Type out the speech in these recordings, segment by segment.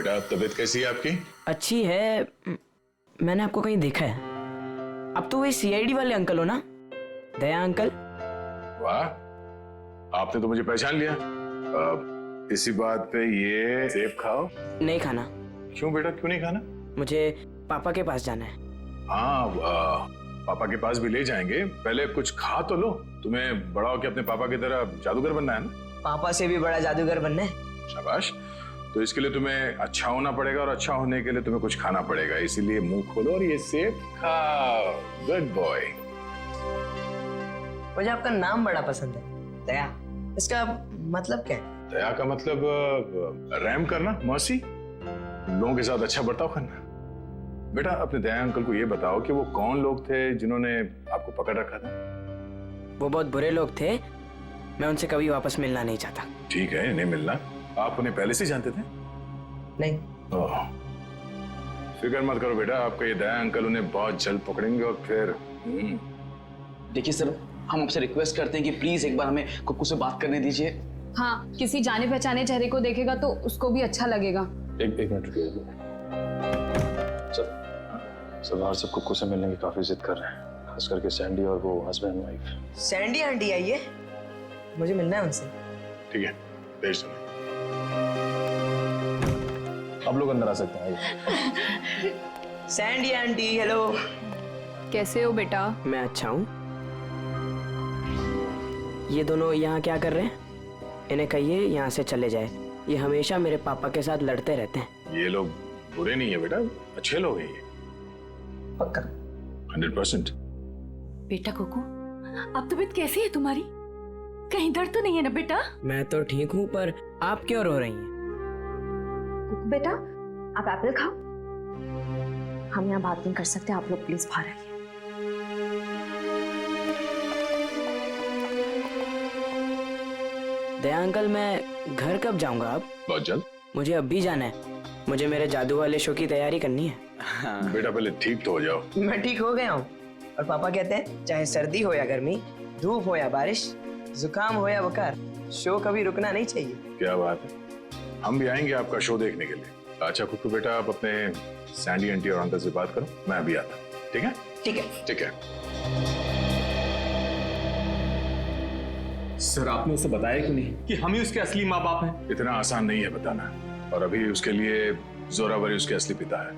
बेटा तबीयत कैसी है आपकी? अच्छी है। मैंने आपको कहीं देखा है। अब तो वही सीआईडी वाले अंकल हो ना, दया अंकल? वाह, आपने तो मुझे पहचान लिया। इसी बात पे ये सेब खाओ। नहीं खाना। क्यों बेटा, क्यों नहीं खाना? मुझे पापा के पास जाना है। हाँ, पापा के पास भी ले जाएंगे, पहले कुछ खा तो लो। तुम्हें बड़ा होकर अपने पापा की तरह जादूगर बनना है ना? पापा से भी बड़ा जादूगर बनना है। शाबाश। तो इसके लिए तुम्हें अच्छा होना पड़ेगा, और अच्छा होने के लिए तुम्हें कुछ खाना पड़ेगा। इसीलिए मुंह खोलो और ये सेब खाओ। Good boy. मुझे आपका नाम बड़ा पसंद है, दया। इसका मतलब क्या है? दया का मतलब रहम करना, मर्सी, लोगों के साथ अच्छा बर्ताव करना। बेटा अपने दया अंकल को ये बताओ कि वो कौन लोग थे जिन्होंने आपको पकड़ रखा था? वो बहुत बुरे लोग थे, मैं उनसे कभी वापस मिलना नहीं चाहता। ठीक है, नहीं मिलना। आप उन्हें पहले से जानते थे? नहीं। ओह, फिक्र मत करो बेटा, आपका ये दया अंकल उन्हें बहुत जल्द पकड़ेंगे और फिर देखिए सर, हम आपसे रिक्वेस्ट करते हैं कि प्लीज एक बार हमें कुक्कू से बात करने दीजिए। हाँ, किसी जाने पहचाने चेहरे को देखेगा तो उसको भी अच्छा लगेगा। एक मिनट रुकिए सर। सरदार सब कुक्कू से मिलने की काफी जिद कर रहे हैं, खास करके सैंडी और वो हस्बैंड वाइफ। सैंडी आंटी आई है, मुझे मिलना है उनसे। ठीक है, भेज दो। आप लोग अंदर आ सकते हैं। Sandy aunty, hello. कैसे हो बेटा? मैं अच्छा हूँ। ये दोनों यहाँ क्या कर रहे हैं? इन्हें कहिए यहाँ से चले जाए। ये हमेशा मेरे पापा के साथ लड़ते रहते हैं। ये लोग बुरे नहीं है बेटा, अच्छे लोग हैं ये। पक्का? 100%। बेटा कुकू, अब तबीयत कैसी है तुम्हारी? कहीं दर्द तो नहीं है ना बेटा? मैं तो ठीक हूँ, पर आप क्यों रो रही हैं? कुकू बेटा, आप एप्पल खाओ। हम यहाँ बात नहीं कर सकते, आप लोग प्लीज बाहर आइए। दया अंकल, मैं घर कब जाऊंगा? अब बहुत जल्द। मुझे अभी जाना है, मुझे मेरे जादू वाले शो की तैयारी करनी है। बेटा पहले ठीक तो हो जाओ। मैं ठीक हो गया हूँ, और पापा कहते हैं चाहे सर्दी हो या गर्मी, धूप हो या बारिश, जुकाम हो या बुखार, शो कभी रुकना नहीं चाहिए। क्या बात है, हम भी आएंगे आपका शो देखने के लिए। अच्छा कुक्कू बेटा, आप अपने सैंडी आंटी और अंकल से बात करो, मैं अभी आता हूँ। ठीक है? ठीक है। ठीक है। सर, आपने उसे बताया क्यों नहीं कि हम ही उसके असली माँ बाप हैं? इतना आसान नहीं है बताना, और अभी उसके लिए जोरावर ही उसके असली पिता है।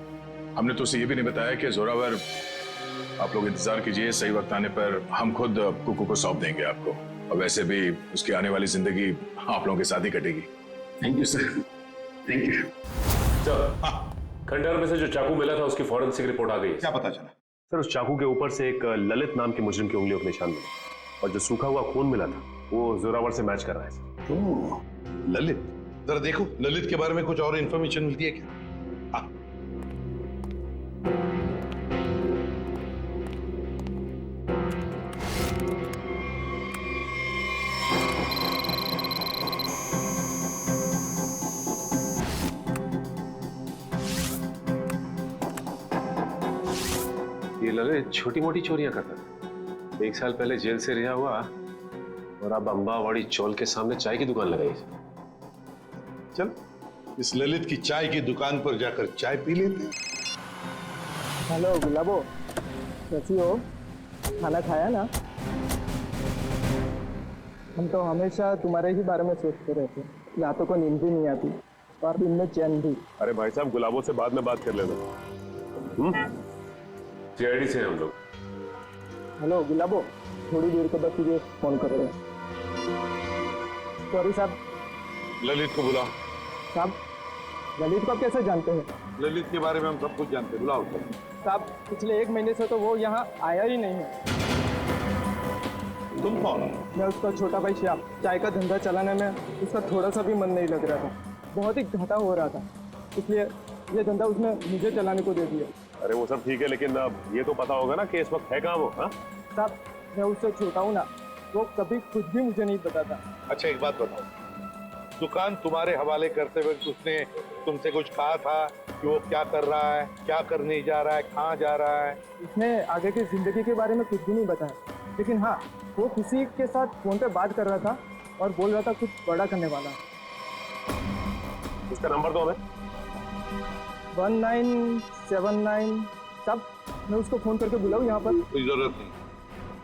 हमने तो उसे ये भी नहीं बताया कि जोरावर, आप लोग इंतजार कीजिए, सही वक्त आने पर हम खुद कुक्कू को सौंप देंगे आपको। और वैसे भी उसकी आने वाली जिंदगी आप लोगों के साथ ही कटेगी। Thank you sir, thank you. खंडहर में से जो चाकू मिला था उसकी फॉरेंसिक रिपोर्ट आ गई है। क्या पता चला? सर, उस चाकू के ऊपर से एक ललित नाम के मुजरिम की उंगलियों के निशान मिले, और जो सूखा हुआ खून मिला था वो जोरावर से मैच कर रहा है सर। ओह, ललित। जरा देखो, ललित के बारे में कुछ और इन्फॉर्मेशन मिलती है क्या? हाँ। ये ललित छोटी मोटी चोरियां करता था। 1 साल पहले जेल से रिहा हुआ, और अब अंबावाड़ी चौल के सामने चाय की दुकान लगाई। चल, इस ललित की चाय की दुकान पर जाकर चाय पी लेते। हेलो गुलाबो, कैसी हो? खाना खाया ना? हम तो हमेशा तुम्हारे ही बारे में सोचते रहते हैं, रातों को नींद भी नहीं आती और दिन में चैन भी। अरे भाई साहब, गुलाबों से बाद में बात कर लेना। सीआईडी से हम लोग। हेलो गुलाबो, थोड़ी देर के बाद तुझे फोन कर रहे हैं। सॉरी साहब। ललित को बुलाओ। साहब, ललित को आप कैसे जानते हैं? ललित के बारे में हम सब कुछ जानते हैं, बुलाओ। साहब, पिछले 1 महीने से तो वो यहाँ आया ही नहीं है। तुम कौन? मैं उसका छोटा भाई श्याम। चाय का धंधा चलाने में उसका थोड़ा सा भी मन नहीं लग रहा था, बहुत ही घाटा हो रहा था, इसलिए ये धंधा उसने मुझे चलाने को दे दिया। अरे वो सब ठीक है, लेकिन ये तो पता होगा ना कि इस वक्त है कहाँ वो? हाँ साहब, मैं उससे छोटा हूँ ना, वो कभी खुद भी मुझे नहीं बताता। अच्छा एक बात बताओ, दुकान तुम्हारे हवाले करते वक्त उसने तुमसे कुछ कहा था कि वो क्या कर रहा है, क्या करने जा रहा है, कहाँ जा रहा है? उसने आगे की जिंदगी के बारे में कुछ भी नहीं बताया, लेकिन हाँ, वो किसी के साथ फोन पे बात कर रहा था और बोल रहा था कुछ बड़ा करने वाला। इसका नंबर दो हमें। 1979 सब। मैं उसको फोन करके बुलाऊं यहाँ पर? कोई जरूरत नहीं,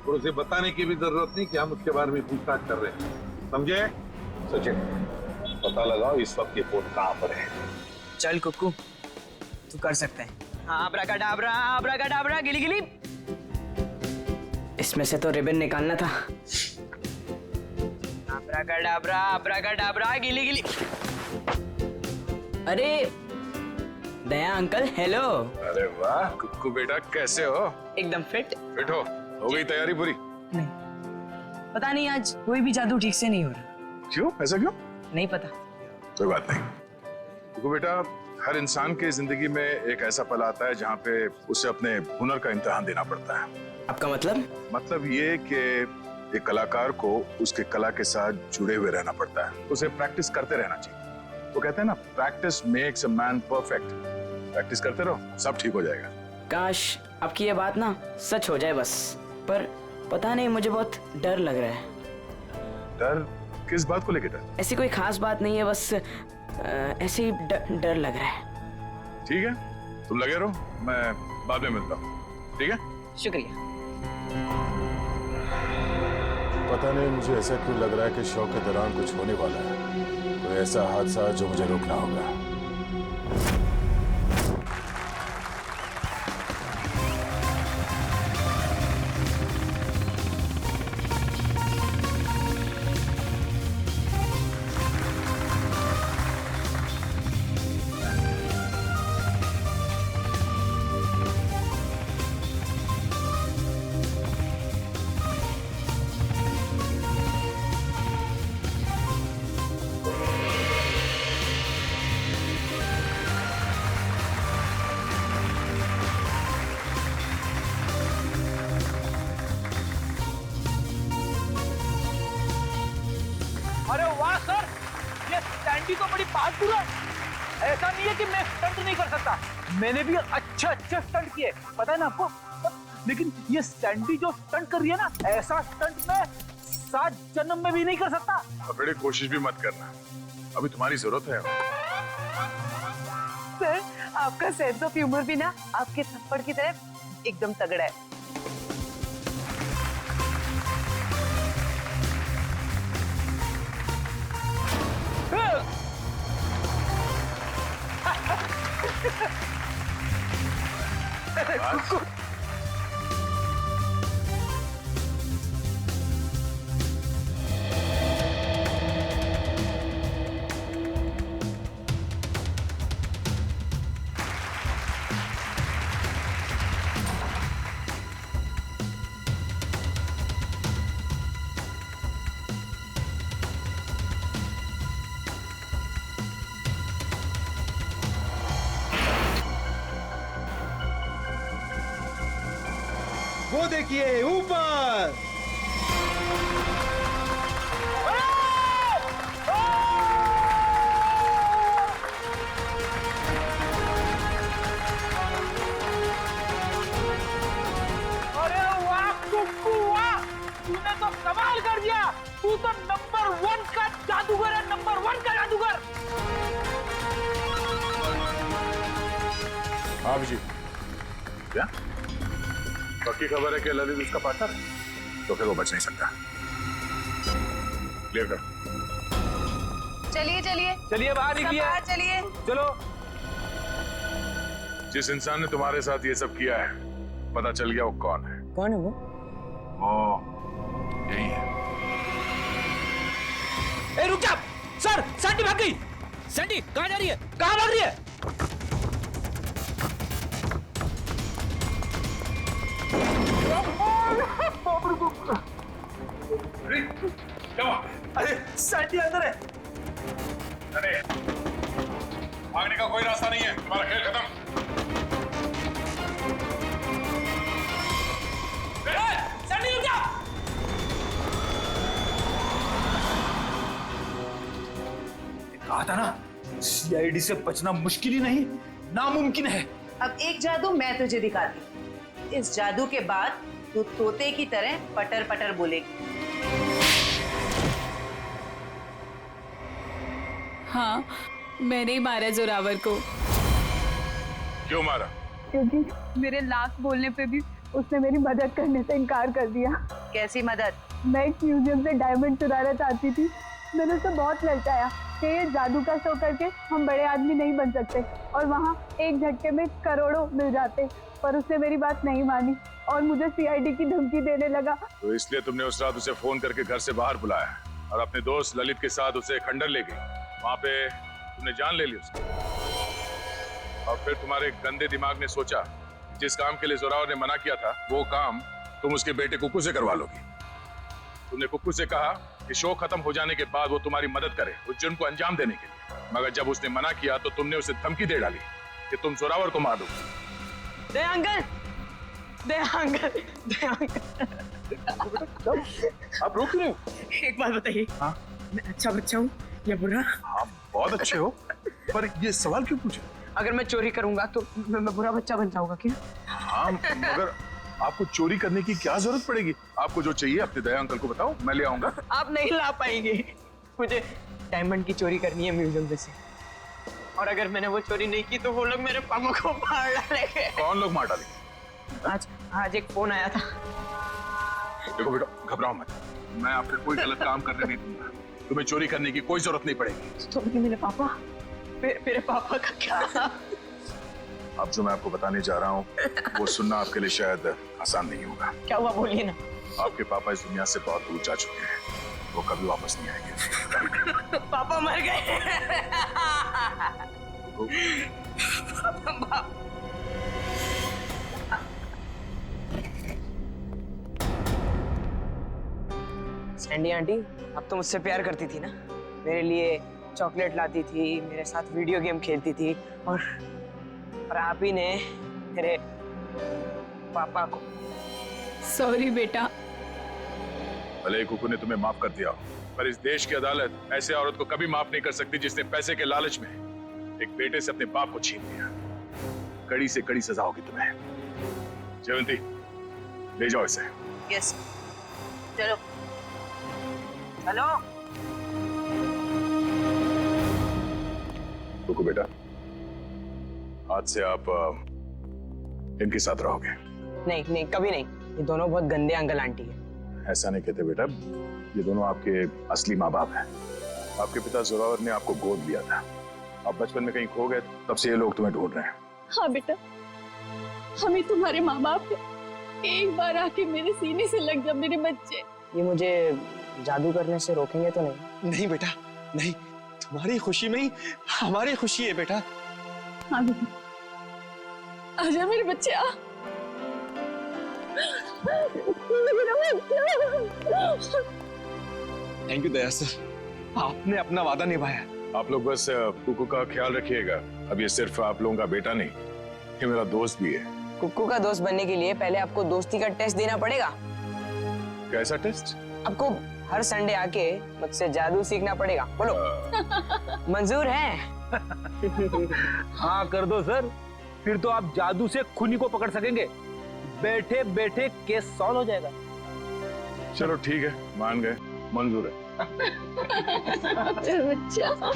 और उसे बताने की भी जरूरत नहीं कि हम उसके बारे में पूछताछ कर रहे हैं, समझे? सचिन, पता लगाओ इस वक्त ये फोन कहाँ पर है। चल कुक्कू, तू कर सकते हैं। हाँ, अब्राकडाब्रा, अब्राकडाब्रा, गिली गिली। इसमें से तो रिबन निकालना था। अब्राकडाब्रा, अब्राकडाब्रा, गिली गिली। अरे दया अंकल, हेलो। अरे वाह कुक्कू बेटा, कैसे हो? एकदम फिट। फिट हो गई तैयारी पूरी? नहीं, पता नहीं आज कोई भी जादू ठीक से नहीं हो रहा। क्यों? ऐसा क्यों? नहीं पता। कोई बात नहीं कुक्कू बेटा, हर इंसान की जिंदगी में एक ऐसा पल आता है जहाँ पे उसे अपने हुनर का इम्तिहान देना पड़ता है। आपका मतलब? मतलब ये कि एक कलाकार को उसके कला के साथ जुड़े हुए रहना पड़ता है, उसे प्रैक्टिस करते रहना चाहिए। वो कहते हैं ना, practice makes a man perfect. Practice करते रहो, सब ठीक हो जाएगा। काश आपकी ये बात ना सच हो जाए बस, पर पता नहीं, मुझे बहुत डर लग रहा है। डर? किस बात को लेकर डर? ऐसी कोई खास बात नहीं है, बस ऐसे ही डर लग रहा है। ठीक है, तुम लगे रहो, मैं बाद में मिलता हूँ, ठीक है? शुक्रिया। पता नहीं मुझे ऐसा क्यों लग रहा है कि शो के दौरान कुछ होने वाला है, कोई ऐसा हादसा जो मुझे रोकना होगा। अरे वाह सर, ये सैंडी तो बड़ी बहादुर है। ऐसा नहीं है कि मैं स्टंट नहीं कर सकता, मैंने भी अच्छे स्टंट किए, पता है ना आपको। लेकिन ये सैंडी जो स्टंट कर रही है ना, ऐसा स्टंट मैं 7 जन्म में भी नहीं कर सकता। बड़ी कोशिश भी मत करना, अभी तुम्हारी जरूरत है। सर, आपका सेंस ऑफ ह्यूमर भी ना आपके थप्पड़ की तरह एकदम तगड़ा है। वो देखिए ऊपर। अरे वाह कुक्कू वाह, तूने तो कमाल कर दिया। तू तो नंबर 1 का जादूगर है, नंबर 1 का जादूगर। हाँ जी, क्या पक्की खबर है कि ललित उसका पार्टनर है? तो फिर वो बच नहीं सकता। क्लियर कर। चलिए चलिए चलिए बाहर निकलिए, चलिए। चलो। जिस इंसान ने तुम्हारे साथ ये सब किया है, पता चल गया वो कौन है? कौन है वो? वो यही है। ए रुक जा सर, सैंडी भाग गई। सैंडी कहाँ जा रही है, कहाँ भाग रही है? अरे सैंडी अंदर है। अरे भागने का कोई रास्ता नहीं है, तुम्हारा खेल खत्म। सैंडी रुक जा। कहा था ना, सीआईडी से बचना मुश्किल ही नहीं, नामुमकिन है। अब एक जादू मैं तुझे दिखाती हूँ। इस जादू के बाद तू तोते की तरह पटर पटर बोलेगी। हाँ, मैंने ही मारा जोरावर को। क्यों मारा? क्योंकि मेरे लाख बोलने पे भी उसने मेरी मदद करने से इनकार कर दिया। कैसी मदद? मैं एक म्यूजियम से डायमंड चुराना चाहती थी। मैंने उसे बहुत ललचाया कि ये जादू का शो करके हम बड़े आदमी नहीं बन सकते और वहाँ एक झटके में करोड़ों मिल जाते, पर उसने मेरी बात नहीं मानी और मुझे सीआईडी की धमकी देने लगा। तो इसलिए तुमने उस रात उसे फोन करके घर से बाहर बुलाया और अपने दोस्त ललित के साथ उसे खंडर ले गई। वहां पे तुमने जान ले ली उसकी और फिर तुम्हारे गंदे दिमाग ने सोचा जिस काम के लिए जोरावर ने मना किया था वो काम तुम उसके बेटे कुक्कू से करवा लोगी। तुमने कुक्कू से कहा कि शो खत्म हो जाने के बाद वो तुम्हारी मदद करे उस जुर्म को अंजाम देने के लिए, मगर जब उसने मना किया तो तुमने उसे धमकी दे डाली कि तुम जोरावर को मार दोगे। दे अंकल, दे अंकल, दे अंकल। आप रोक रहे हो? एक बात बताइए, हाँ? मैं अच्छा बच्चा हूँ या बुरा? हाँ बहुत अच्छे हो, पर ये सवाल क्यों पूछे? अगर मैं चोरी करूंगा तो मैं बुरा बच्चा बन जाऊंगा क्या? हाँ, मगर आपको चोरी करने की क्या जरूरत पड़ेगी? आपको जो चाहिए अपने दया अंकल को बताओ, मैं ले आऊंगा। आप नहीं ला पाएंगे। मुझे डायमंड की चोरी करनी है म्यूजियम में से, और अगर मैंने वो चोरी नहीं की तो वो लोग मेरे पापा को मार डालेंगे। कौन लोग मार डालेंगे? आज एक फोन आया था। देखो बेटा, घबराओ मत, मैं आपको कोई गलत काम करने नहीं दूंगा। तुम्हें चोरी करने की कोई जरूरत नहीं पड़ेगी। तो मेरे पापा, मेरे पापा का क्या? अब जो मैं आपको बताने जा रहा हूँ वो सुनना आपके लिए शायद आसान नहीं होगा। क्या हुआ, बोलिए ना। आपके पापा इस दुनिया से बहुत दूर जा चुके हैं, वो कभी वापस नहीं आएंगे। पापा मर गए। सैंडी आंटी, अब तो मुझसे प्यार करती थी ना, मेरे लिए चॉकलेट लाती थी, मेरे साथ वीडियो गेम खेलती थी, और आप ही ने मेरे पापा को। सॉरी बेटा। भले ही कुकू ने तुम्हें माफ कर दिया हो, पर इस देश की अदालत ऐसे औरत को कभी माफ नहीं कर सकती जिसने पैसे के लालच में एक बेटे से अपने बाप को छीन लिया। कड़ी से कड़ी सजा होगी तुम्हें। जयवंती, ले जाओ इसे। यस, चलो चलो। कुकू बेटा, आज से आप इनके साथ रहोगे। नहीं नहीं, कभी नहीं। ये दोनों बहुत गंदे अंकल आंटी है। ऐसा नहीं कहते बेटा, ये दोनों आपके असली माँ बाप हैं। आपके पिता जोरावर ने आपको गोद लिया था, आप बचपन में कहीं खो गए, तब से ये लोग तुम्हें ढूंढ रहे हैं। हाँ बेटा, हमें तुम्हारे माँ बाप है। एक बार आके मेरे सीने से लग जा मेरे बच्चे। ये मुझे जादू करने से रोकेंगे तो नहीं? नहीं बेटा, नहीं, तुम्हारी खुशी में ही हमारी खुशी है बेटा। हाँ बेटा, आजा मेरे बच्चे, आ। थैंक यू दया सर, आपने अपना वादा निभाया। आप लोग बस कुकू का ख्याल रखिएगा। अब ये सिर्फ आप लोगों का बेटा नहीं, ये मेरा दोस्त भी है। कुक्कू का दोस्त बनने के लिए पहले आपको दोस्ती का टेस्ट देना पड़ेगा। कैसा टेस्ट? आपको हर संडे आके मुझसे जादू सीखना पड़ेगा। बोलो, मंजूर है? हाँ कर दो सर, फिर तो आप जादू से खूनी को पकड़ सकेंगे। बैठे बैठे केस सॉल्व हो जाएगा। चलो ठीक है, मान गए, मंजूर है। बच्चा।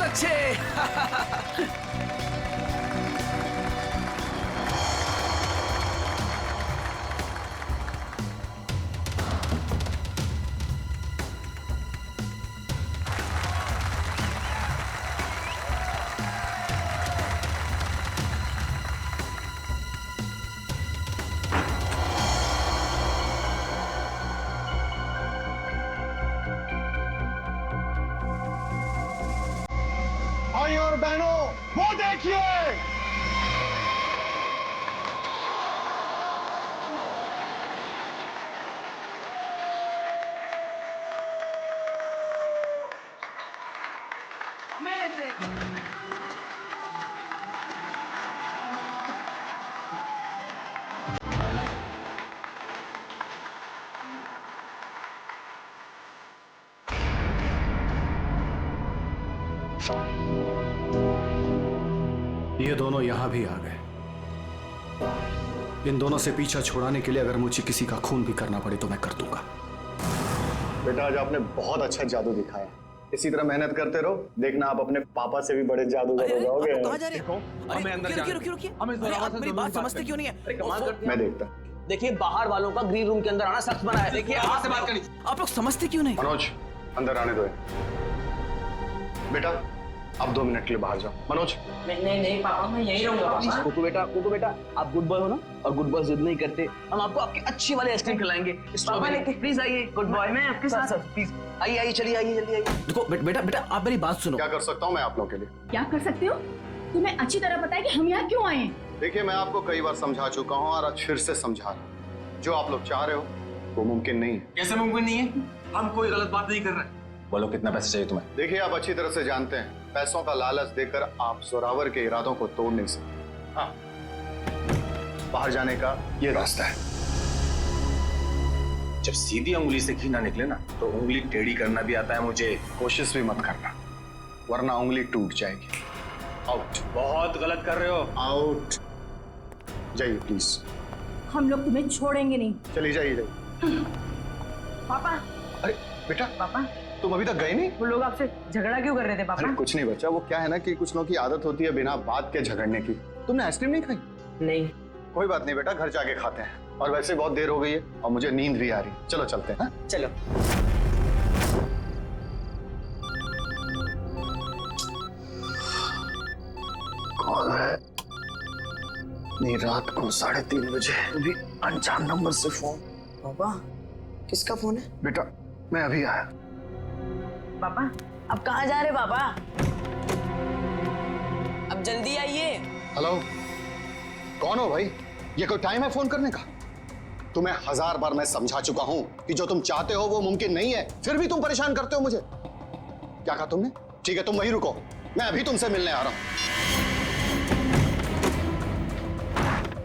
अच्छे। भाई और बहनों, वो देखिए, ये दोनों यहां भी आ गए। इन दोनों से पीछा छुड़ाने के लिए अगर मुझे किसी का खून भी करना पड़े तो मैं कर दूंगा। बेटा आज आपने बहुत अच्छा जादू दिखाया, इसी तरह मेहनत करते रहो, देखना आप अपने पापा से भी बड़े जादूगर हो जाओगे। कहाँ जा रहे हो? हमें अंदर रुकिए। मेरी बात समझते क्यों नहीं है? मैं देखता। देखिए बाहर वालों का ग्रीन रूम के अंदर आना सख्त मना है। देखिए आपसे बात करनी, आप लोग समझते क्यों नहीं? मनोज अंदर आने दो। बेटा अब 2 मिनट के लिए बाहर जाओ। मनोज नहीं पापा, मैं यहीं रहूंगा। कुकू बेटा आप गुड बॉय हो ना, और गुड बॉय जिद नहीं करते। हम आपको आपकी अच्छी वाली आइसक्रीम खिलाएंगे। प्लीज आइए गुड बॉय, मैं आपके साथ प्लीज आइए, चलिए आइए जल्दी आइए। देखो बेटा आप मेरी बात सुनो। क्या कर सकता हूँ मैं आप लोगों के लिए? क्या कर सकते हो? तुम्हें अच्छी तरह पता है कि हम यहाँ क्यों आए हैं। देखिए मैं आपको कई बार समझा चुका हूँ और आज फिर से समझा रहा हूँ, जो आप लोग चाह रहे हो वो मुमकिन नहीं है। कैसे मुमकिन नहीं है? हम कोई गलत बात नहीं कर रहे। बोलो कितना पैसे चाहिए तुम्हें? देखिए आप अच्छी तरह से जानते हैं पैसों का लालच देकर आप जोरावर के इरादों को तोड़ नहीं सकते। हाँ, बाहर जाने का ये रास्ता है। जब सीधी उंगली से घी ना निकले ना तो उंगली टेढ़ी करना भी आता है मुझे। कोशिश भी मत करना वरना उंगली टूट जाएगी। आउट। बहुत गलत कर रहे हो। आउट। जाइए प्लीज। हम लोग तुम्हें छोड़ेंगे नहीं। चलिए जाइए। पापा। अरे बेटा पापा तुम अभी तक गए नहीं? वो लोग आपसे झगड़ा क्यों कर रहे थे पापा? अरे कुछ नहीं बच्चा, वो क्या है ना कि कुछ लोगों की आदत होती है बिना बात के झगड़ने की। तुमने आइसक्रीम नहीं खाई? नहीं। कोई बात नहीं बेटा, घर जाके खाते हैं। और वैसे बहुत देर हो गई है और मुझे नींद भी आ रही है। चलो चलते हैं। चलो। कौन है? नहीं रात को 3:30 बजे अभी अनजान नंबर से फोन। पापा किसका फोन है? बेटा मैं अभी आया। पापा अब कहाँ जा रहे पापा? अब जल्दी आइए। हेलो, कौन हो भाई? ये कोई टाइम है फोन करने का? तुम्हें 1000 बार मैं समझा चुका हूं कि जो तुम चाहते हो वो मुमकिन नहीं है, फिर भी तुम परेशान करते हो मुझे। क्या कहा तुमने? ठीक है तुम वहीं रुको, मैं अभी तुमसे मिलने आ रहा हूं।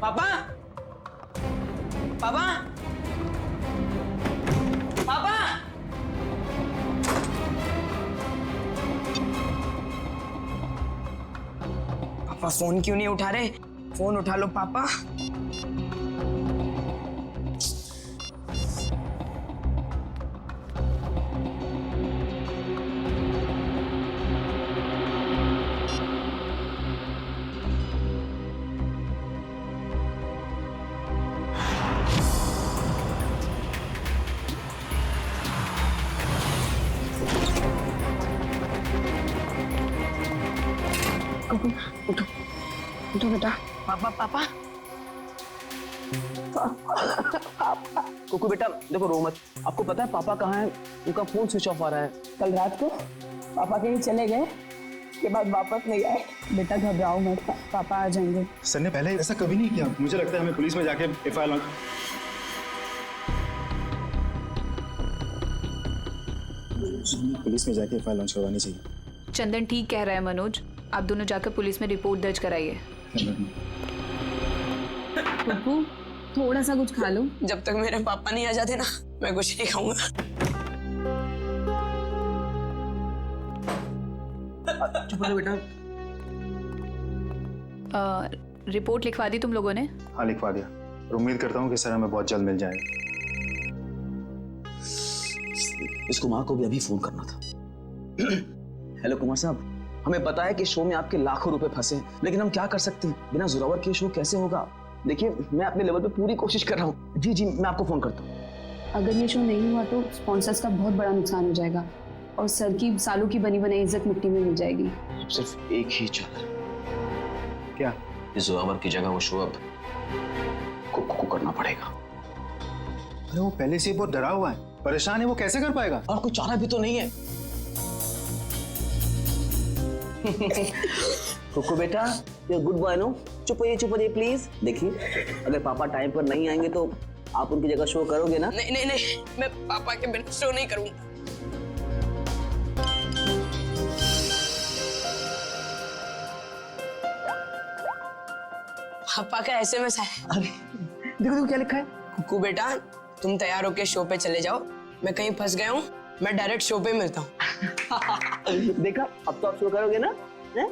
पापा पापा पापा पापा फोन क्यों नहीं उठा रहे? फोन उठा लो पापा। उठो उठो बेटा। पापा पापा कुकू बेटा देखो रो मत। आपको पता है पापा कहाँ है? उनका फोन स्विच ऑफ आ रहा है। कल रात को पापा कहीं चले गए, उसके बाद वापस नहीं आए। बेटा घबराओ मत, पापा आ जाएंगे। सर ने पहले ऐसा कभी नहीं किया। मुझे लगता है हमें पुलिस में जाके एफआईआर लॉन्च करवानी चाहिए। चंदन ठीक कह रहा है मनोज, आप दोनों जाकर पुलिस में रिपोर्ट दर्ज कराइए। पप्पू थोड़ा सा कुछ खा लो। जब तक मेरे पापा नहीं आ जाते ना मैं कुछ नहीं खाऊंगा। चुप रहो बेटा। रिपोर्ट लिखवा दी तुम लोगों ने? हाँ लिखवा दिया, और उम्मीद करता हूँ कि सर हमें बहुत जल्द मिल जाएगा। इस कुमार को भी अभी फोन करना था। हेलो कुमार साहब, हमें पता है कि शो में आपके लाखों रुपए फंसे हैं, लेकिन हम क्या कर सकते हैं? बिना जोरावर के शो कैसे होगा? देखिए, मैं अपने लेवल पे पूरी कोशिश कर रहा हूँ। जी जी, मैं आपको फोन करता हूँ। अगर ये शो नहीं हुआ तो स्पॉन्सर्स का बहुत बड़ा नुकसान हो जाएगा और सर की सालों की बनी बनाई इज्जत मिट्टी में मिल जाएगी। अब सिर्फ एक ही चाल। क्या? इस जोरावर की जगह वो शो अब कुकू को करना पड़ेगा। अरे वो पहले से बहुत डरा हुआ है, परेशान है, वो कैसे कर पाएगा? और कोई चारा भी तो नहीं है। कुकू बेटा, ये गुड बॉय नो, चुप होइए प्लीज। देखिए, अगर पापा टाइम पर नहीं आएंगे तो आप उनकी जगह शो करोगे ना? नहीं नहीं नहीं, मैं पापा के बिना शो नहीं करूंगा। पापा का एसएमएस है। अरे देखो क्या लिखा है। कुकू बेटा, तुम तैयार होके शो पे चले जाओ, मैं कहीं फंस गया हूँ, मैं डायरेक्ट शो पे मिलता हूँ। देखा, अब तो आप शो करोगे ना? है?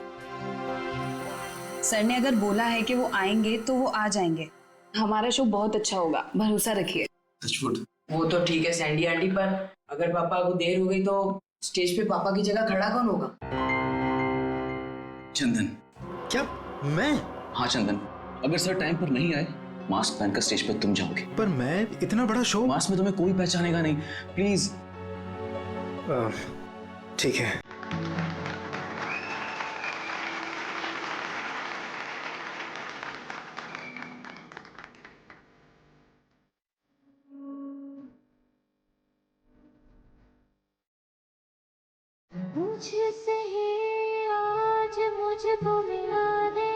सर ने अगर बोला है कि वो आएंगे तो वो आ जाएंगे। हमारा शो बहुत अच्छा होगा, भरोसा रखिए। वो तो ठीक है सैंडी आंटी, पर अगर पापा को देर हो गई तो स्टेज पे पापा की जगह खड़ा कौन होगा? चंदन। क्या? मैं? हाँ चंदन, अगर सर टाइम पर नहीं आए, मास्क पहनकर स्टेज पर तुम जाओगे। पर मैं इतना बड़ा शो। मास्क में तुम्हें कोई पहचानेगा नहीं, प्लीज। ठीक है। मुझसे ही आज मुझको मिला दे।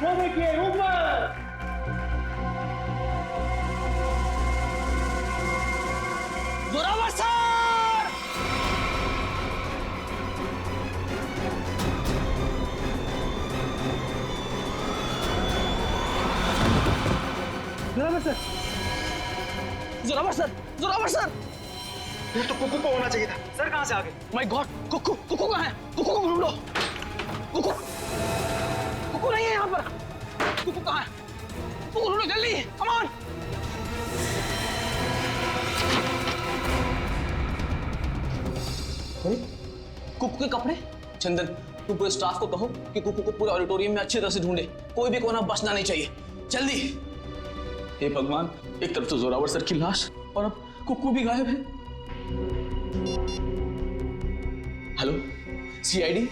वो देखिए ऊपर। Zorawar sir! Zorawar sir! Zorawar sir! Zorawar sir! ये तो कुकू को होना चाहिए था। सर कहाँ से आ गए? माय गॉड, कुकू कुकू कहाँ है? कुकू को ढूंढो। कुकू कुकू नहीं है यहाँ पर। कुकू कहाँ है? कुकू ढूंढो जल्दी, कम ऑन। कुकू के कपड़े? चंदन, तुम पूरे स्टाफ को कहो कि कुकू को पूरे ऑडिटोरियम में अच्छी तरह से ढूंढे, कोई भी कोना बचना नहीं चाहिए, जल्दी। हे भगवान, एक तरफ तो जोरावर सर की लाश और अब कुकू भी गायब है। Hello, CID?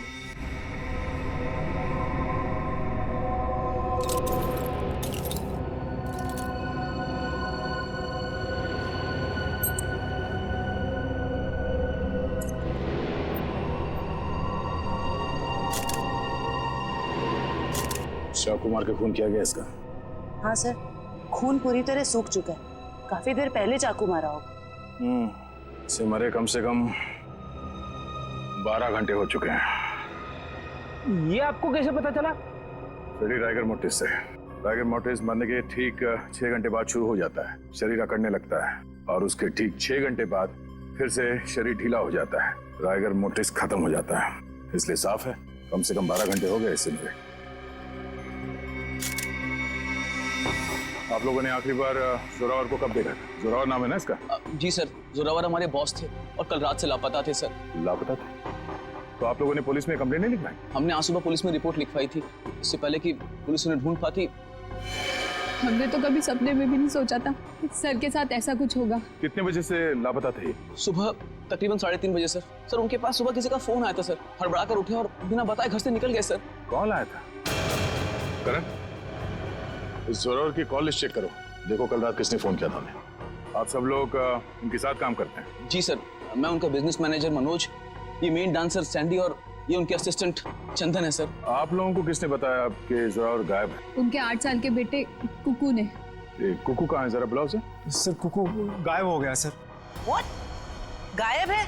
चाकू मार के खून किया गया इसका। हाँ सर, खून पूरी तरह सूख चुका है, काफी देर पहले चाकू मारा होगा। इसे मरे कम से कम 12 घंटे हो चुके हैं। ये आपको कैसे पता चला? फ्रेडी राइगर मोर्टिस से। राइगर मोर्टिस मरने के ठीक 6 घंटे बाद शुरू हो जाता है, शरीर अकड़ने लगता है और उसके ठीक 6 घंटे बाद फिर से शरीर ढीला हो जाता है, राइगर मोर्टिस खत्म हो जाता है। इसलिए साफ है कम से कम 12 घंटे हो गए इसे मरे। आप लोगों ने आखिरी बार जोरावर को कब देखा था? जोरावर नाम है ना इसका? जी सर, जोरावर हमारे बॉस थे और कल रात से लापता थे सर। लापता थे? तो आप लोगों ने पुलिस में कंप्लेंट नहीं लिखवाई? हमने आज सुबह पुलिस में रिपोर्ट लिखवाई थी, इससे पहले कि पुलिस उन्हें ढूंढ पाती। हमने तो कभी सपने में भी नहीं सोचा था कि सर के साथ ऐसा कुछ होगा। कितने बजे से लापता थे? सुबह तकरीबन 3:30 बजे सर। सर उनके पास सुबह किसी का फोन आया था सर, हड़बड़ा कर उठे और बिना बताए घर से निकल गए सर। कौन आया था? करण, इस जोरावर की कॉल लिस्ट चेक करो, देखो कल रात किसने फोन किया था हमें। आप सब लोग इनके साथ काम करते हैं? जी सर, मैं उनका बिजनेस मैनेजर मनोज, ये मेन डांसर सैंडी और ये उनके असिस्टेंट चंदन है सर। आप लोगों को किसने बताया कि जोरावर गायब है? उनके 8 साल के बेटे कुकू ने। कुकू कहाँ है, जरा बुलाओ उसे। सर कुकू गायब हो गया सर। What? गायब है?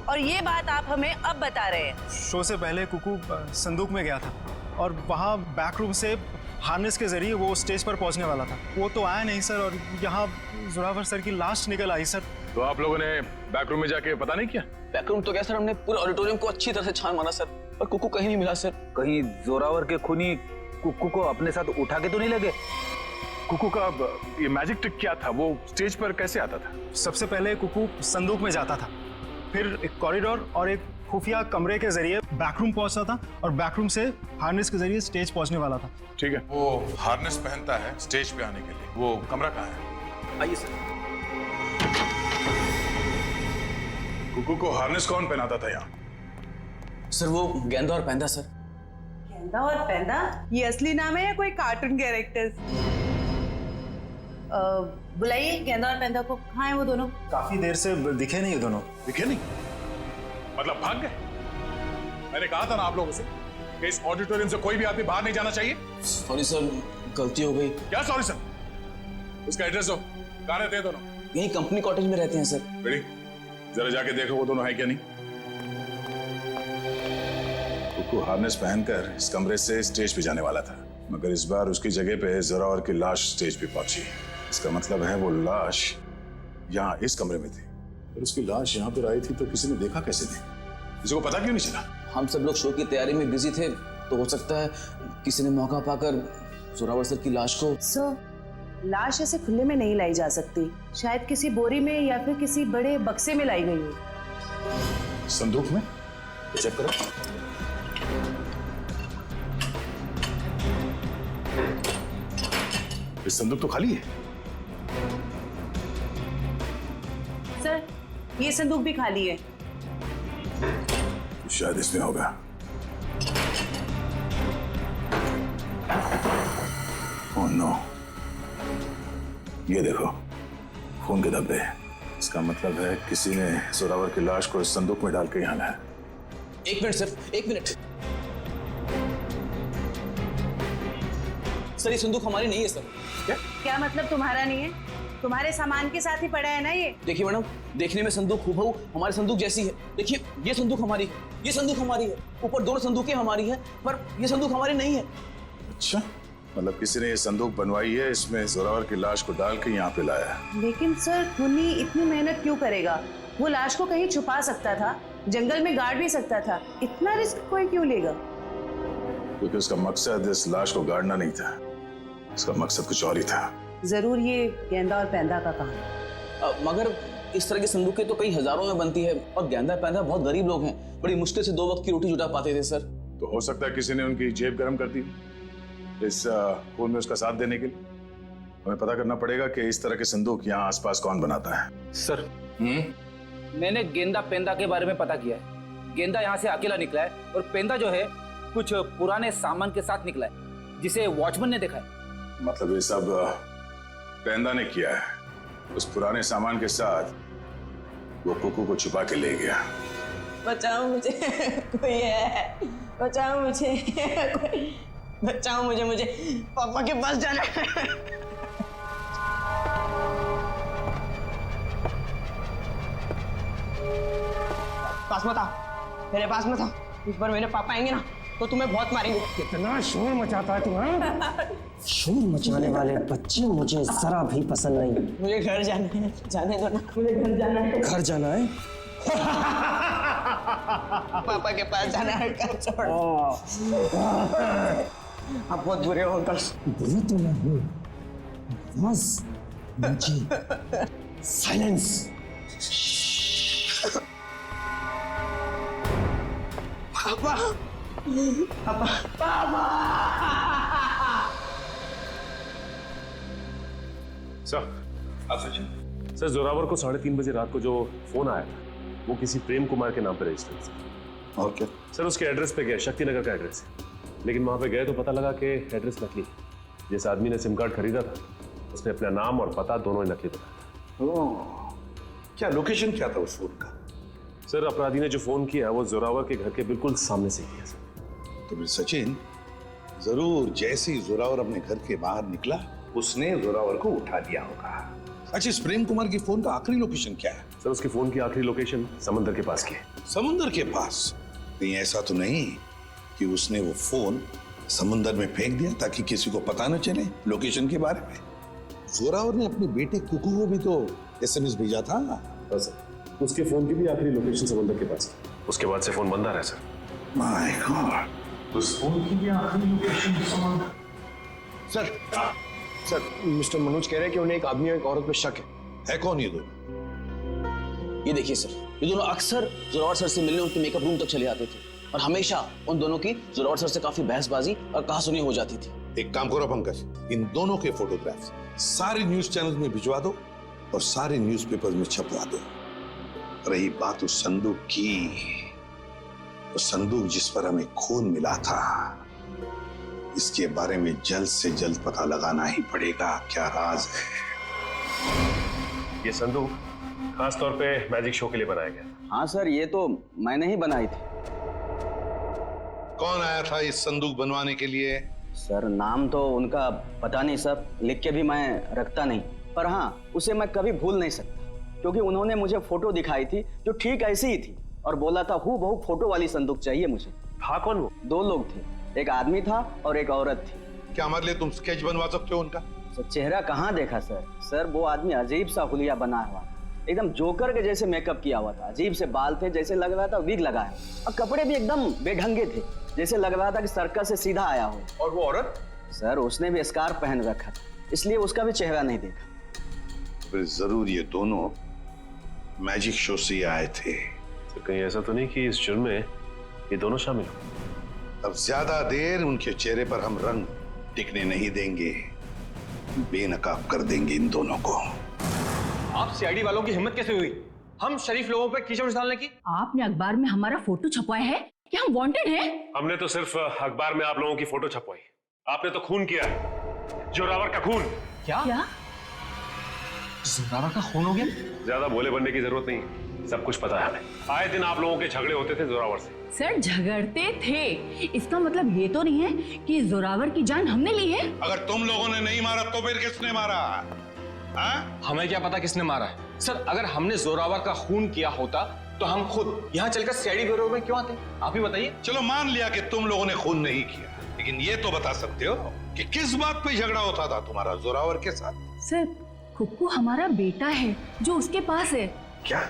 और ये बात आप हमें अब बता रहे हैं? शो से पहले कुकू संदूक में गया था और वहाँ बैक रूम से हार्नेस के जरिए वो स्टेज पर पहुंचने वाला था। वो तो आया नहीं सर और यहाँ जोरावर सर की लाश निकल आई सर। तो आप लोगों ने बैक रूम में जाके पता नहीं किया? बैक रूम तो क्या सर, हमने पूरे ऑडिटोरियम को अच्छी तरह से छान मारा सर, पर कुकू कहीं नहीं मिला सर। कहीं जोरावर के खूनी कुकू को अपने साथ उठा के तो नहीं लगे? कुकू का ये मैजिक ट्रिक क्या था? वो स्टेज पर कैसे आता था? सबसे पहले कुकू संदूक में जाता था, फिर एक कॉरिडोर और एक खुफिया कमरे के जरिए बैकरूम पहुंचता था और बैकरूम से हार्नेस के जरिए स्टेज पहुंचने वाला था। ठीक है, वो हार्नेस पहनता है स्टेज पे आने के लिए, वो कमरा कहाँ है? आइए सर। कुकू को हार्नेस कौन पहनाता था यहाँ? सर वो गेंदा और पैंदा सर। गेंदा और पैंदा? ये असली नाम है या कोई कार्टून कैरेक्टर्स? बुलाइए गेंदा और पैंदा को, कहाँ है वो दोनों? काफी देर से दिखे नहीं दोनों। दिखे नहीं? मतलब भाग गए? मैंने कहा था ना आप लोगों से कि इस ऑडिटोरियम से कोई भी आदमी बाहर नहीं जाना चाहिए। सॉरी सर, गलती हो गई। क्या सॉरी सर? उसका एड्रेस दो, कहाँ रहते हैं दोनों? यही कंपनी कॉटेज में रहते हैं सर। बेटी, जरा जाके देखो वो दोनों है क्या नहीं। कुकू हार्नेस पहनकर इस कमरे से स्टेज पे जाने वाला था, मगर इस बार उसकी जगह पे जोरावर की लाश स्टेज पे पहुंची। इसका मतलब है वो लाश यहाँ इस कमरे में थी और उसकी लाश यहाँ पर आई थी, तो किसी ने देखा कैसे नहीं? किसी को पता क्यों नहीं चला? हम सब लोग शो की तैयारी में बिजी थे, तो हो सकता है किसी ने मौका पाकर जोरावर सर की लाश को। सर, लाश ऐसे खुले में नहीं लाई जा सकती, शायद किसी बोरी में या फिर किसी बड़े बक्से में लाई गई हो। संदूक में? चेक करो। इस संदूक तो खाली है। सर, ये संदूक भी खाली है। शायद इसमें होगा। ओह नो, ये देखो खून के धब्बे। इसका मतलब है किसी ने जोरावर की लाश को इस संदूक में डाल के यहाँ लाया। 1 मिनट सर, 1 मिनट। सर ये संदूक हमारी नहीं है सर। क्या मतलब तुम्हारा नहीं है? तुम्हारे सामान के साथ ही पड़ा है ना ये। देखिए मैडम, देखने में संदूक हूबहू हमारे संदूक जैसी है। देखिए ये संदूक हमारी, ये संदूक हमारी है, ऊपर दोनों संदूकें हमारी है, पर ये संदूक हमारी नहीं है। अच्छा, मतलब किसी ने ये संदूक बनवाई है, इसमें जोरावर की लाश को डाल के यहाँ पे लाया है। लेकिन सर, खूनी इतनी मेहनत क्यों करेगा? वो लाश को कहीं छुपा सकता था, जंगल में गाड़ भी सकता था, इतना रिस्क कोई क्यों लेगा? क्योंकि उसका मकसद इस लाश को गाड़ना नहीं था, उसका मकसद कुछ और ही था। जरूर ये गेंदा और पैंदा का काम है। मगर इस तरह की संदूकें तो कई हजारों में बनती है और गेंदा पैंदा बहुत गरीब लोग हैं, बड़ी मुश्किल से 2 वक्त की रोटी जुटा पाते थे सर। तो हो सकता है किसी ने उनकी जेब गर्म कर दी इस खून में उसका साथ देने के लिए। हमें पता करना पड़ेगा कि इस तरह के संदूक यहाँ आसपास कौन बनाता है। सर मैंने गेंदा पेंदा के बारे में पता किया है। गेंदा यहाँ से अकेला निकला है और पेंदा जो है कुछ पुराने सामान के साथ निकला है जिसे वॉचमैन ने देखा है। मतलब ये सब पेंदा ने किया है। उस पुराने सामान के साथ वो कुकू को छुपा के ले गया। बचाओ मुझे, कोई है, बचाओ मुझे, बचाओ मुझे, मुझे पापा के पास जाना है। पास मत आओ, मेरे पास मत आओ। इस बार मेरे पापा आएंगे ना तो तुम्हें बहुत मारेंगे। कितना शोर मचाता है तुम्हारा। शोर मचाने वाले बच्चे मुझे जरा भी पसंद नहीं। मुझे घर जाना है, जाने दो ना, मुझे घर जाना है। घर जाना है? पापा के पास जाना है, घर छोड़। आप बहुत बुरे हो अंकल। बुरे तो मैं हूँ, बस मुझे साइलेंस। पापा, पापा, पापा। सर जोरावर को 3:30 बजे रात को जो फोन आया था वो किसी प्रेम कुमार के नाम पर रजिस्टर्ड था। और क्या? सर उसके एड्रेस पे गए, शक्तिनगर का एड्रेस है, लेकिन वहां पे गए तो पता लगा कि एड्रेस नकली है। जिस आदमी ने सिम कार्ड खरीदा था उसने अपना नाम और पता दोनों ही नकली बताया। क्या लोकेशन क्या था उस फोन का? सर अपराधी ने जो फोन किया वो जोरावर के घर के बिल्कुल सामने से किया सर। तो फिर सचिन जरूर जैसे ही जोरावर अपने घर के बाहर निकला उसने जोरावर को उठा दिया होगा। अच्छा, इस प्रेम कुमार की फोन का आखिरी लोकेशन क्या है? सर उसकी फोन की आखिरी लोकेशन समुद्र के पास की है। समुद्र के पास? कहीं ऐसा तो नहीं कि उसने वो फोन समुद्र में फेंक दिया ताकि किसी को पता न चले लोकेशन के बारे में? जोरावर ने अपने बेटे कुकू को भी तो SMS भेजा था। हाँ सर, उसके फोन की भी आखिरी लोकेशन समुद्र के पास की। उसके बाद से फोन बंद आ रहा है सर। माय गॉड, उस फोन की भी आखिरी लोकेशन समुद्र। सर मिस्टर मनोज कह रहे हैं कि उन्हें एक आदमी और एक औरत पे शक है कौन ये दोनों? ये देखिए सर, ये दोनों अक्सर जोरावर सर से मिलने उनके मेकअप रूम तक चले आते थे और हमेशा उन दोनों की जोरावर सर से काफी बहसबाजी और कहासुनी हो जाती थी। एक काम करो पंकज, इन दोनों के फोटोग्राफ्स सारे न्यूज चैनल में भिजवा दो और सारे न्यूज़पेपर में छपवा दो। रही बात उस संदूक की, वो संदूक जिस पर हमें खून मिला था, इसके बारे में जल्द से जल्द पता लगाना ही पड़ेगा क्या राज है। ये संदूक खास तौर पे मैजिक शो के लिए बनाया गया। हाँ सर, ये तो मैंने ही बनाई थी। कौन आया था इस संदूक बनवाने के लिए? सर नाम तो उनका पता नहीं सर, लिख के भी मैं रखता नहीं, पर हाँ उसे मैं कभी भूल नहीं सकता क्योंकि उन्होंने मुझे फोटो दिखाई थी जो ठीक ऐसी ही थी और बोला था हूबहू फोटो वाली संदूक चाहिए मुझे। था कौन वो? 2 लोग थे, एक आदमी था और एक औरत थी। क्या हमारे लिए तुम स्केच बनवा सकते हो उनका? सर चेहरा कहाँ देखा सर, वो आदमी अजीब सा हुलिया बना हुआ था, एकदम जोकर के जैसे मेकअप किया हुआ था, अजीब से बाल थे, जैसे लग रहा था विग लगाया, और कपड़े भी एकदम बेढंगे थे, जैसे लग रहा था कि सर्कस से सीधा आया हो। और वो औरत? सर उसने भी स्कार्फ पहन रखा था, इसलिए उसका भी चेहरा नहीं देखा। फिर जरूर ये दोनों मैजिक शो से आए थे। तो कहीं ऐसा तो नहीं कि इस जुर्म में ये दोनों शामिल हो? अब ज्यादा देर उनके चेहरे पर हम रंग टिकने नहीं देंगे, बेनकाब कर देंगे इन दोनों को। आप सीआईडी वालों की हिम्मत कैसे हुई हम शरीफ लोगों पर कीचड़ डालने की? आपने अखबार में हमारा फोटो छपवाया है कि हम वांटेड हैं? हमने तो सिर्फ अखबार में आप लोगों की फोटो छपवाई, आपने तो खून किया है, जोरावर का खून। क्या? जोरावर का खून हो गया? ज्यादा भोले बनने की जरूरत नहीं, सब कुछ पता है हमें। आए दिन आप लोगों के झगड़े होते थे जोरावर से। सर झगड़ते थे, इसका मतलब ये तो नहीं है कि जोरावर की जान हमने ली है। अगर तुम लोगों ने नहीं मारा तो फिर किसने मारा? हमें क्या पता किसने मारा है सर, अगर हमने जोरावर का खून किया होता तो हम खुद यहाँ चलकर सीआईडी ब्यूरो में क्यों आते? आप ही बताइए। चलो मान लिया कि तुम लोगों ने खून नहीं किया, लेकिन ये तो बता सकते हो कि किस बात पे झगड़ा होता था तुम्हारा जोरावर के साथ? सर कुक्कू हमारा बेटा है जो उसके पास है। क्या?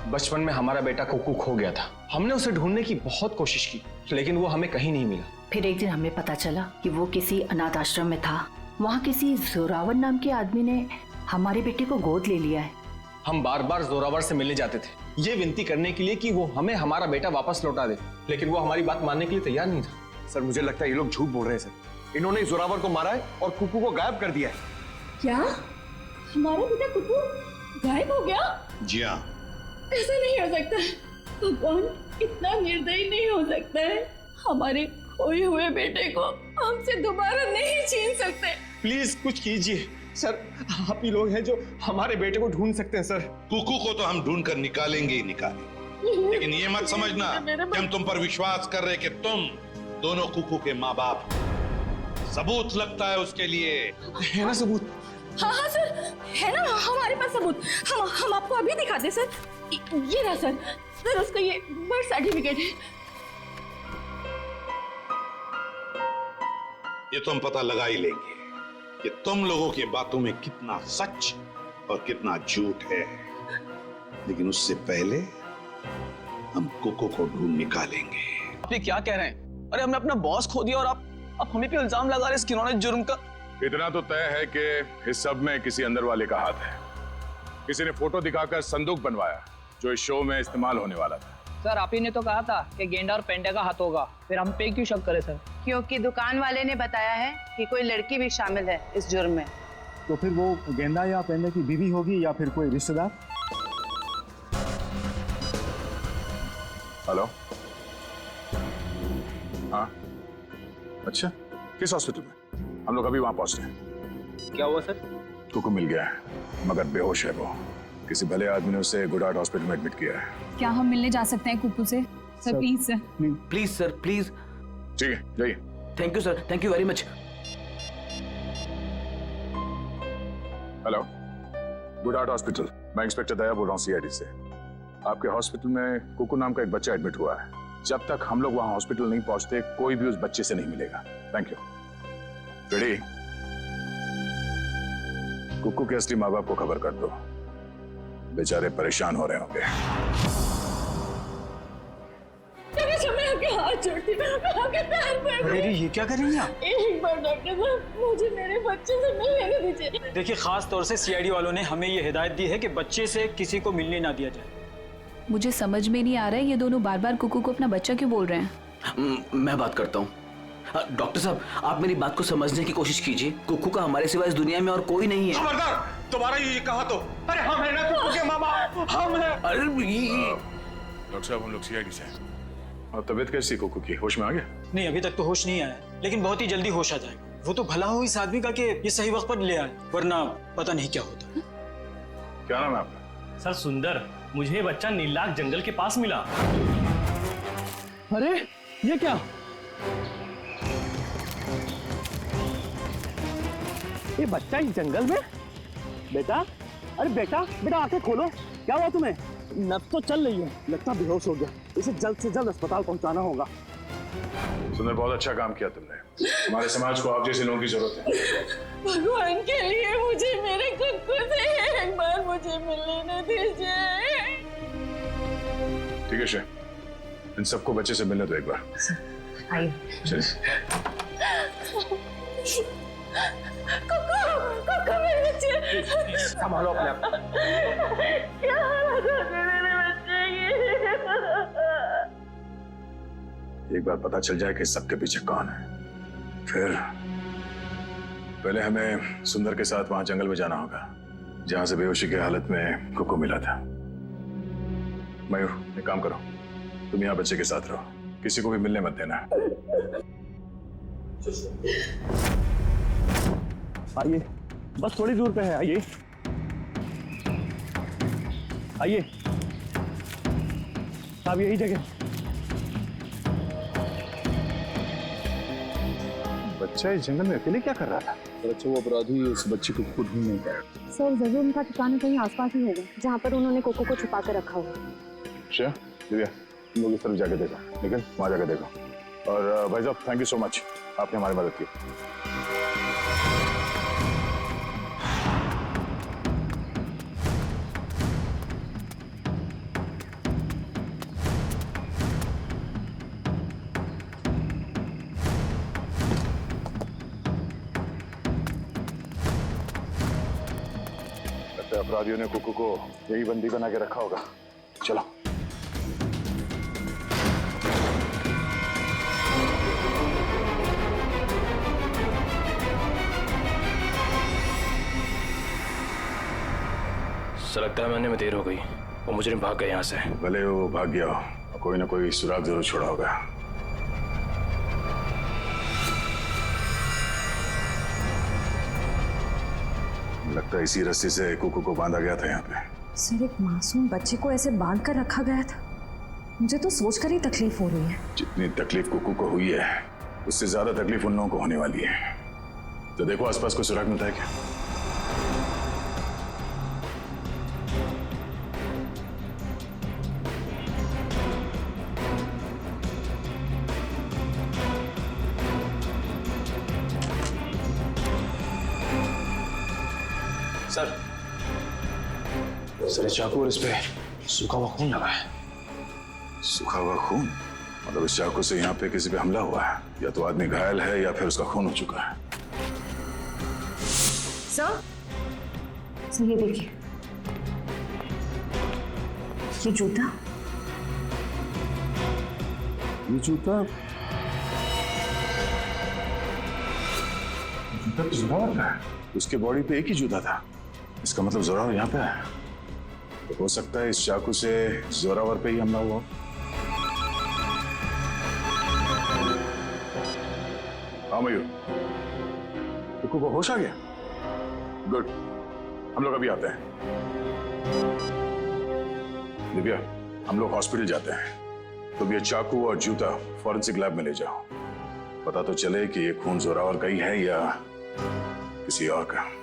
बचपन में हमारा बेटा कुक्कू खो गया था, हमने उसे ढूंढने की बहुत कोशिश की लेकिन वो हमें कहीं नहीं मिला। फिर एक दिन हमें पता चला कि वो किसी अनाथ आश्रम में था, वहाँ किसी जोरावर नाम के आदमी ने हमारे बेटे को गोद ले लिया है हम बार बार जोरावर से मिलने जाते थे, ये विनती करने के लिए कि वो हमें हमारा बेटा वापस लौटा दे, लेकिन वो हमारी बात मानने के लिए तैयार नहीं था। सर मुझे लगता है ये लोग झूठ बोल रहे हैं सर। इन्होंने जोरावर को मारा है और कुकू को गायब कर दिया है। क्या हमारा बेटा कुकू गायब हो गया? जी हाँ। ऐसा नहीं हो सकता है। भगवान इतना निर्दयी नहीं हो सकता है। हमारे खोए हुए बेटे को हमसे दोबारा नहीं छीन सकते। प्लीज कुछ कीजिए सर, आप ही लोग हैं जो हमारे बेटे को ढूंढ सकते हैं सर। कुकू को तो हम ढूंढ कर निकालेंगे ही निकालेंगे, लेकिन ये मत समझना कि हम तुम पर विश्वास कर रहे कि तुम दोनों कुकू के माँ बाप। सबूत लगता है उसके लिए। है ना सबूत? हाँ हाँ सर, है ना हमारे पास सबूत। हम आपको अभी दिखाते सर। ये रहा सर, सर उसका ये बर्थ सर्टिफिकेट है। ये तो हम पता लगा ही लेंगे कि तुम लोगों की बातों में कितना सच और कितना झूठ है, लेकिन उससे पहले हम कुकू को ढूंढ निकालेंगे। आप ये क्या कह रहे हैं? अरे हमने अपना बॉस खो दिया और आप हमें पे इल्जाम लगा रहे हैं इस घिनौने जुर्म का। इतना तो तय है कि इस सब में किसी अंदर वाले का हाथ है। किसी ने फोटो दिखाकर संदूक बनवाया जो इस शो में इस्तेमाल होने वाला था। सर आप ही ने तो कहा था कि गेंडा और पेंडा का हाथ होगा, फिर हम पे क्यों शक करें सर? क्योंकि दुकान वाले ने बताया है कि कोई लड़की भी शामिल है इस जुर्म में। तो फिर वो गेंदा या पेंडे की बीवी होगी या फिर कोई रिश्तेदार? हेलो, हाँ अच्छा, किस हॉस्पिटल में? हम लोग अभी वहां पहुंचते हैं। क्या हुआ सर? कुकू मिल गया है मगर बेहोश है वो। किसी भले आदमी ने उसे गुड हार्ट हॉस्पिटल में एडमिट किया है। क्या हम मिलने जा सकते हैं कुकू से? Sir please sir. Please sir please. ठीक है जाइए। Thank you sir, thank you very much. Hello, good heart hospital, मैं इंस्पेक्टर दया बोल रहा हूँ सीआईडी से। आपके हॉस्पिटल में कुकू नाम का एक बच्चा एडमिट हुआ है। जब तक हम लोग वहां हॉस्पिटल नहीं पहुंचते कोई भी उस बच्चे से नहीं मिलेगा। Thank you. रेडी? कुकू के असली माँ बाप को खबर कर दो, बेचारे परेशान हो रहे होंगे। हाथ जोड़ती हूँ, आपके पैर पड़ गए। ये क्या कर रही हैं आप? एक बार डॉक्टर साहब मुझे मेरे बच्चे से मिलने दीजिए। देखिए खास तौर से सीआईडी वालों ने हमें ये हिदायत दी है कि बच्चे से किसी को मिलने ना दिया जाए। मुझे समझ में नहीं आ रहा है ये दोनों बार बार कुकू को अपना बच्चा क्यों बोल रहे हैं। मैं बात करता हूँ। डॉक्टर साहब आप मेरी बात को समझने की कोशिश कीजिए। कुकू का हमारे सिवा इस दुनिया में और कोई नहीं है। खबरदार, तुम्हारा ये कहा तो। अरे हम है ना कुकू के माँ बाप, हम है। अरे डॉक्टर साहब हम लोग सीआईडी से हैं। और तबीयत कैसी कुकू की? होश में आ गया? नहीं अभी तक तो होश नहीं आया, लेकिन बहुत ही जल्दी होश आ जाएगा। वो तो भला हो इस आदमी का कि ये सही वक्त पर ले आए, वरना पता नहीं क्या होता। क्या नाम है आपका? सर सुंदर, मुझे ये बच्चा नीलाग जंगल के पास मिला। अरे ये क्या? ये बच्चा इस जंगल में? बेटा, अरे बेटा बेटा आंखें खोलो, क्या हुआ तुम्हें? नब्ज तो चल रही है, लगता बेहोश हो गया। इसे जल्द से जल्द अस्पताल पहुंचाना होगा। सुंदर बहुत अच्छा काम किया तुमने। हमारे समाज को आप जैसे लोगों की जरूरत है। भगवान के लिए मुझे मेरे कुकू से एक बार मुझे मिलने दीजिए। ठीक है शे, इन सबको बच्चे से मिलने दो एक बार। आइए। कुकू मेरे बच्चे। संभालो अपने आप। क्या हालत है मेरे बच्चे की? एक बार पता चल जाए कि सबके पीछे कौन है, फिर पहले हमें सुंदर के साथ वहां जंगल में जाना होगा जहां से बेहोशी की हालत में कुकू मिला था। मयूर एक काम करो, तुम यहाँ बच्चे के साथ रहो, किसी को भी मिलने मत देना। आइए, बस थोड़ी दूर पे है, आइए आइए। साहब यही जगह। बच्चा इस जंगल में अकेले क्या कर रहा था? अच्छा वो अपराधी उस बच्चे को ढूंढ नहीं पाया। सर जरूर उनका ठिकाना कहीं आसपास ही होगा जहाँ पर उन्होंने कोको को छुपा कर रखा होगा। अच्छा दिव्या, तुम लोग इस तरफ जाके देखो, लेकिन वहां जाके देखो। और भाई साहब थैंक यू सो मच, आपने हमारी मदद की। अपराधियों ने कुकू को यही बंदी बना के रखा होगा। चलो। सर लगता है मैंने में देर हो गई, वो मुजरिम भाग गए यहाँ से। भले वो भाग गया हो, कोई ना कोई सुराग जरूर छोड़ा होगा। लगता है इसी रस्सी से कुकू को बांधा गया था यहाँ पे। सर एक मासूम बच्चे को ऐसे बांध कर रखा गया था, मुझे तो सोचकर ही तकलीफ हो रही है। जितनी तकलीफ कुकू को हुई है उससे ज्यादा तकलीफ उन लोगों को होने वाली है। तो देखो आसपास कोई सुराग मिलता है क्या? सर सर चाकू और इस पे सूखा हुआ खून लगा है। सूखा हुआ खून? मतलब इस चाकू से यहाँ पे किसी पे हमला हुआ है, या तो आदमी घायल है या फिर उसका खून हो चुका है। सर ये देखिए, ये जूता, ये जूता जूता तो जोरावर का है। उसके बॉडी पे एक ही जूता था, इसका मतलब जोरावर यहाँ पे है। तो हो सकता है इस चाकू से जोरावर पे ही हमला हुआ। हाँ मयूर, कुकू को होश आ गया? गुड, हम लोग अभी आते हैं। दिव्या, हम लोग हॉस्पिटल जाते हैं। तुम ये चाकू और जूता फॉरेंसिक लैब में ले जाओ, पता तो चले कि ये खून जोरावर का ही है या किसी और का।